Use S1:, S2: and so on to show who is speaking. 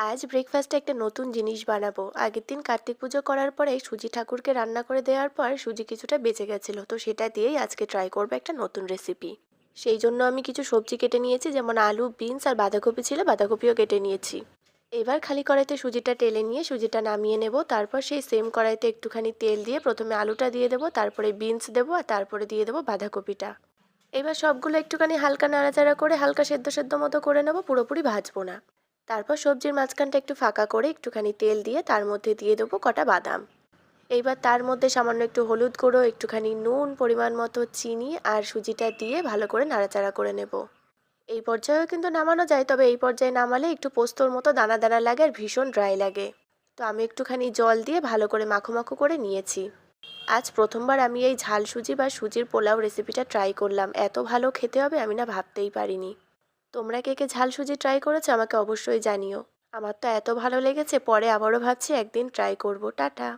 S1: আজ ব্রেকফাস্টে একটা নতুন জিনিস বানাবো। আগের দিন কার্তিক পুজো করার পরে সুজি ঠাকুরকে রান্না করে দেওয়ার পর সুজি কিছুটা বেঁচে গেছিল, তো সেটা দিয়েই আজকে ট্রাই করবো একটা নতুন রেসিপি। সেই জন্য আমি কিছু সবজি কেটে নিয়েছি, যেমন আলু, বিনস আর বাঁধাকপি ছিল, বাঁধাকপিও কেটে নিয়েছি। এবার খালি কড়াইতে সুজিটা টেলে নিয়ে সুজিটা নামিয়ে নেব। তারপর সেই সেম কড়াইতে একটুখানি তেল দিয়ে প্রথমে আলুটা দিয়ে দেবো, তারপরে বিনস দেবো, আর তারপরে দিয়ে দেবো বাঁধাকপিটা। এবার সবগুলো একটুখানি হালকা নাড়াচাড়া করে হালকা সেদ্ধ সেদ্ধ মতো করে নেবো, পুরোপুরি ভাজবো না। তারপর সবজির মাঝখানটা একটু ফাঁকা করে একটুখানি তেল দিয়ে তার মধ্যে দিয়ে দেবো কটা বাদাম। এইবার তার মধ্যে সামান্য একটু হলুদ গুঁড়ো, একটুখানি নুন, পরিমাণ মতো চিনি আর সুজিটা দিয়ে ভালো করে নাড়াচাড়া করে নেব। এই পর্যায়েও কিন্তু নামানো যায়, তবে এই পর্যায়ে নামালে একটু পোস্তর মতো দানা দানা লাগে আর ভীষণ ড্রাই লাগে। তো আমি একটুখানি জল দিয়ে ভালো করে মাখো মাখো করে নিয়েছি। আজ প্রথমবার আমি এই ঝাল সুজি বা সুজির পোলাও রেসিপিটা ট্রাই করলাম। এত ভালো খেতে হবে আমি না ভাবতেই পারিনি। তোমরা কে কে ঝাল সুজি ট্রাই করেছো আমাকে অবশ্যই জানিও। আমার তো এত ভালো লেগেছে, পরে আবারও ভাবছি একদিন ট্রাই করব। টাটা।